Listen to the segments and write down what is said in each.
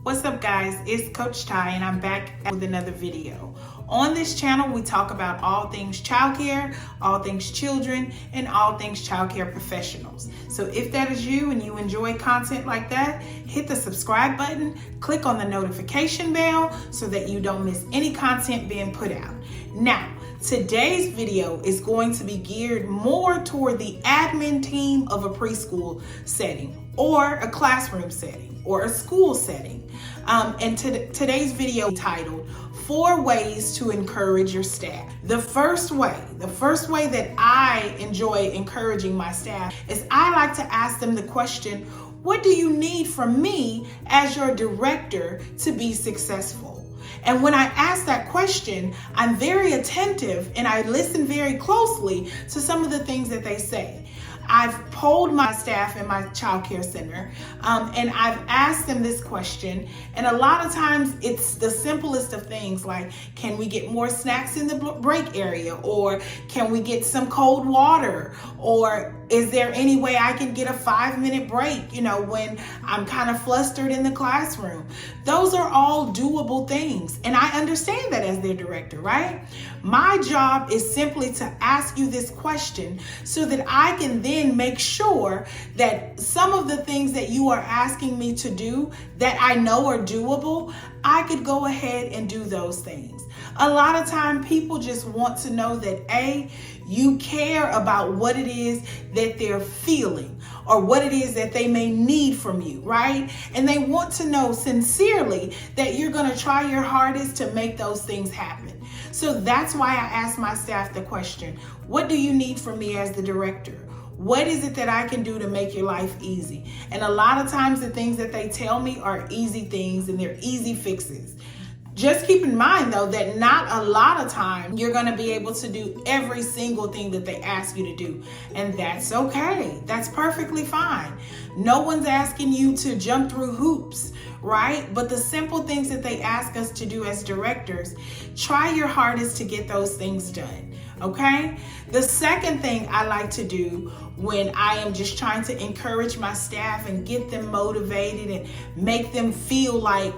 What's up guys, it's Coach Ty and I'm back with another video. On this channel we talk about all things childcare, all things children, and all things childcare professionals. So if that is you and you enjoy content like that, hit the subscribe button, click on the notification bell so that you don't miss any content being put out. Now, today's video is going to be geared more toward the admin team of a preschool setting or a classroom setting or a school setting. And today's video titled 4 Ways to Encourage Your Staff. The first way that I enjoy encouraging my staff is I like to ask them the question, what do you need from me as your director to be successful? And when I ask that question, I'm very attentive and I listen very closely to some of the things that they say. I've polled my staff in my childcare center and I've asked them this question, and a lot of times it's the simplest of things like, can we get more snacks in the break area, or can we get some cold water, or is there any way I can get a 5-minute break, when I'm kind of flustered in the classroom? Those are all doable things, and I understand that as their director, right? My job is simply to ask you this question so that I can then make sure that some of the things that you are asking me to do that I know are doable, I could go ahead and do those things. A lot of time people just want to know that you care about what it is that they're feeling or what it is that they may need from you, right? And they want to know sincerely that you're going to try your hardest to make those things happen. So that's why I ask my staff the question, what do you need from me as the director? What is it that I can do to make your life easy? And a lot of times the things that they tell me are easy things and they're easy fixes. Just keep in mind though that not a lot of time you're going to be able to do every single thing that they ask you to do. And that's okay. That's perfectly fine. No one's asking you to jump through hoops, right? But the simple things that they ask us to do as directors, try your hardest to get those things done. Okay? The second thing I like to do when I am just trying to encourage my staff and get them motivated and make them feel like,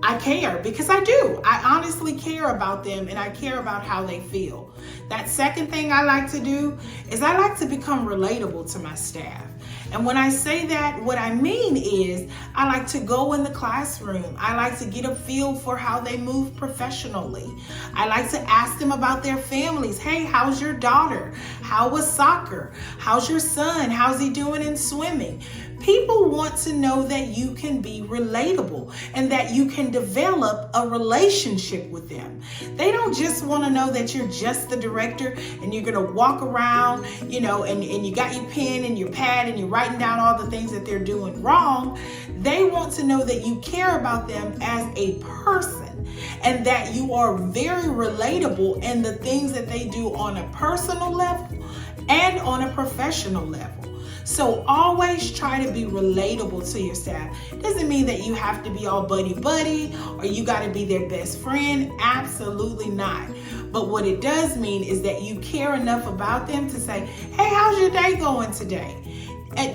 I care, because I do. I honestly care about them and I care about how they feel. That second thing I like to do is I like to become relatable to my staff. And when I say that, what I mean is I like to go in the classroom. I like to get a feel for how they move professionally. I like to ask them about their families. Hey, how's your daughter? How was soccer? How's your son? How's he doing in swimming? People want to know that you can be relatable and that you can develop a relationship with them. They don't just want to know that you're just the director and you're going to walk around, and you got your pen and your pad and you're writing down all the things that they're doing wrong. They want to know that you care about them as a person and that you are very relatable in the things that they do on a personal level and on a professional level. So always try to be relatable to your staff. It doesn't mean that you have to be all buddy-buddy or you got to be their best friend. Absolutely not. But what it does mean is that you care enough about them to say, hey, how's your day going today?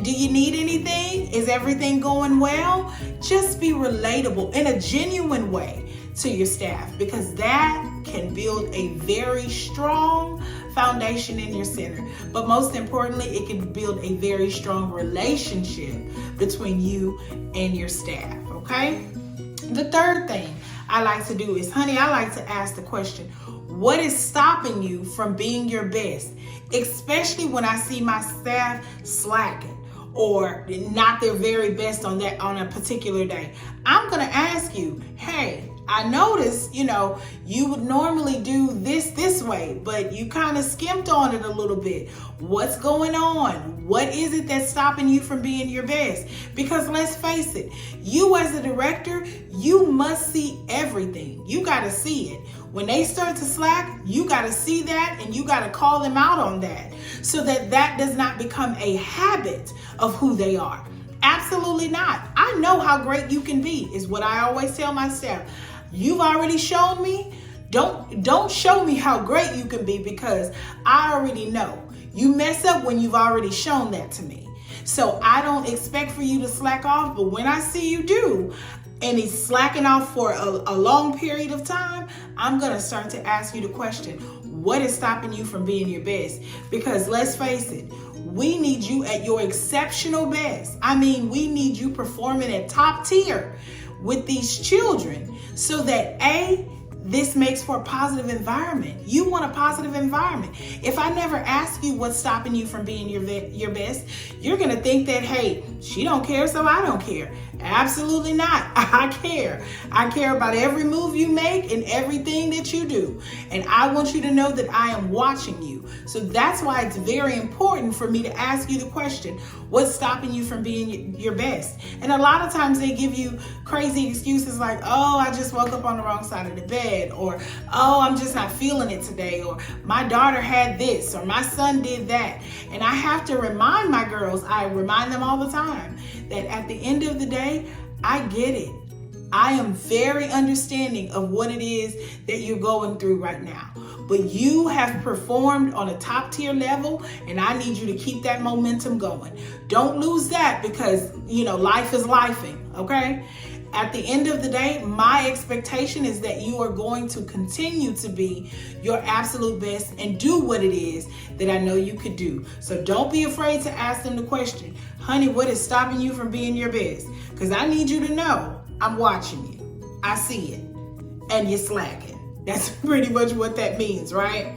Do you need anything? Is everything going well? Just be relatable in a genuine way to your staff, because that can build a very strong foundation in your center. But most importantly, it can build a very strong relationship between you and your staff, okay? The third thing I like to do is, I like to ask the question, what is stopping you from being your best? Especially when I see my staff slacking or not their very best on a particular day. I'm gonna ask you, hey, I noticed, you would normally do this way, but you kind of skimped on it a little bit. What's going on? What is it that's stopping you from being your best? Because let's face it, you as a director, you must see everything. You got to see it. When they start to slack, you got to see that and you got to call them out on that so that does not become a habit of who they are. Absolutely not. I know how great you can be, is what I always tell my staff. You've already shown me. Don't show me how great you can be, because I already know. You mess up when you've already shown that to me. So I don't expect for you to slack off, but when I see you do, and he's slacking off for a long period of time, I'm gonna start to ask you the question, what is stopping you from being your best? Because let's face it, we need you at your exceptional best. I mean, we need you performing at top tier with these children so that this makes for a positive environment. You want a positive environment. If I never ask you what's stopping you from being your best, you're gonna think that, hey, she don't care, so I don't care. Absolutely not. I care. I care about every move you make and everything that you do. And I want you to know that I am watching you. So that's why it's very important for me to ask you the question, what's stopping you from being your best? And a lot of times they give you crazy excuses like, oh, I just woke up on the wrong side of the bed, or, oh, I'm just not feeling it today, or my daughter had this, or my son did that. And I have to remind my girls, I remind them all the time, that at the end of the day, I get it. I am very understanding of what it is that you're going through right now. But you have performed on a top tier level, and I need you to keep that momentum going. Don't lose that because, life is lifing, okay? At the end of the day, my expectation is that you are going to continue to be your absolute best and do what it is that I know you could do. So don't be afraid to ask them the question, honey, what is stopping you from being your best? Because I need you to know I'm watching you. I see it. And you're slacking. That's pretty much what that means, right?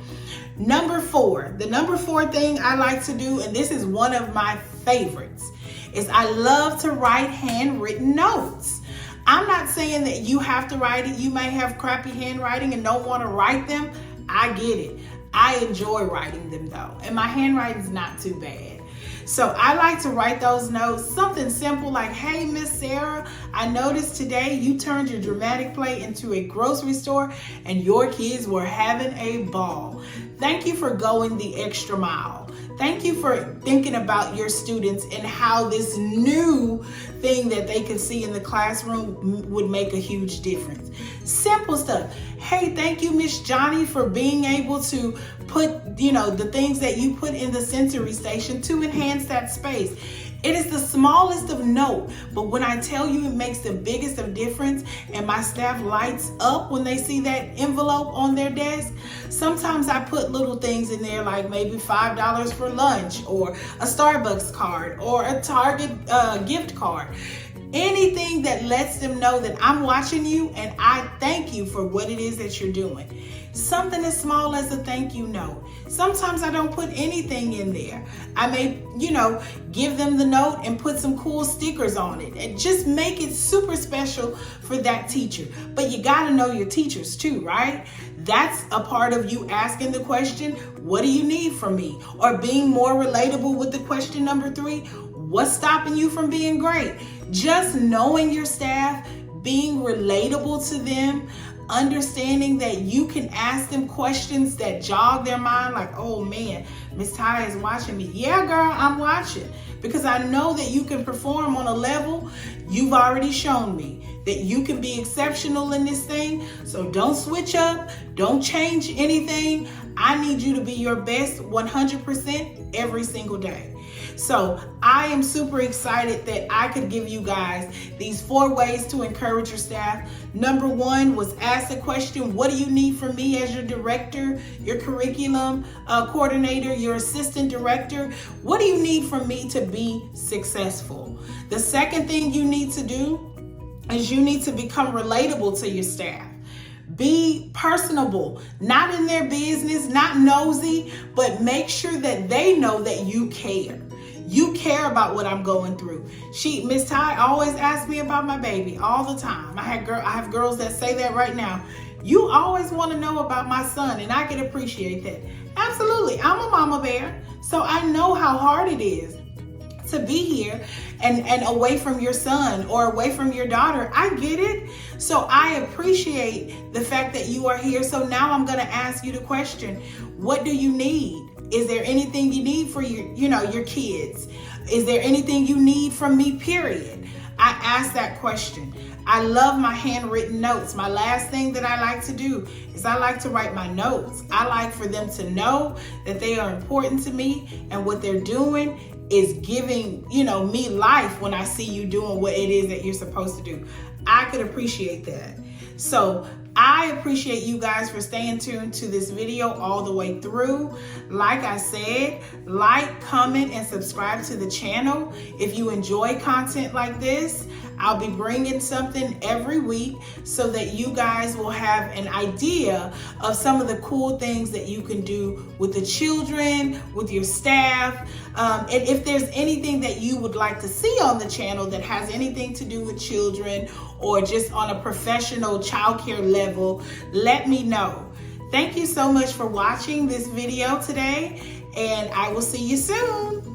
Number 4, the number 4 thing I like to do, and this is one of my favorites, is I love to write handwritten notes. I'm not saying that you have to write it. You may have crappy handwriting and don't want to write them. I get it. I enjoy writing them though, and my handwriting's not too bad. So I like to write those notes, something simple like, hey, Miss Sarah, I noticed today you turned your dramatic play into a grocery store and your kids were having a ball. Thank you for going the extra mile. Thank you for thinking about your students and how this new thing that they can see in the classroom would make a huge difference. Simple stuff. Hey, thank you, Miss Johnny, for being able to put, the things that you put in the sensory station to enhance that space. It is the smallest of note, but when I tell you it makes the biggest of difference and my staff lights up when they see that envelope on their desk, sometimes I put little things in there like maybe $5 for lunch or a Starbucks card or a Target gift card. Anything that lets them know that I'm watching you and I thank you for what it is that you're doing. Something as small as a thank you note. Sometimes I don't put anything in there. I may, give them the note and put some cool stickers on it and just make it super special for that teacher. But you got to know your teachers too, right? That's a part of you asking the question, what do you need from me? Or being more relatable with the question number 3, what's stopping you from being great? Just knowing your staff, being relatable to them, understanding that you can ask them questions that jog their mind like, oh man, Miss Ty is watching me. Yeah, girl, I'm watching. Because I know that you can perform on a level you've already shown me that you can be exceptional in this thing. So don't switch up. Don't change anything. I need you to be your best 100% every single day. So I am super excited that I could give you guys these 4 ways to encourage your staff. Number 1 was ask the question, what do you need from me as your director, your curriculum coordinator, your assistant director? What do you need from me to be successful? The second thing you need to do is you need to become relatable to your staff. Be personable, not in their business, not nosy, but make sure that they know that you care. You care about what I'm going through. Miss Ty always asks me about my baby all the time. I have girls that say that right now. You always want to know about my son, and I can appreciate that. Absolutely, I'm a mama bear, so I know how hard it is to be here and away from your son or away from your daughter. I get it. So I appreciate the fact that you are here. So now I'm going to ask you the question, what do you need? Is there anything you need for your kids? Is there anything you need from me, period? I ask that question. I love my handwritten notes. My last thing that I like to do is I like to write my notes. I like for them to know that they are important to me and what they're doing is giving, me life when I see you doing what it is that you're supposed to do. I could appreciate that. So I appreciate you guys for staying tuned to this video all the way through. Like I said, like, comment, and subscribe to the channel. If you enjoy content like this, I'll be bringing something every week so that you guys will have an idea of some of the cool things that you can do with the children, with your staff. And if there's anything that you would like to see on the channel that has anything to do with children or just on a professional childcare level, let me know. Thank you so much for watching this video today, and I will see you soon.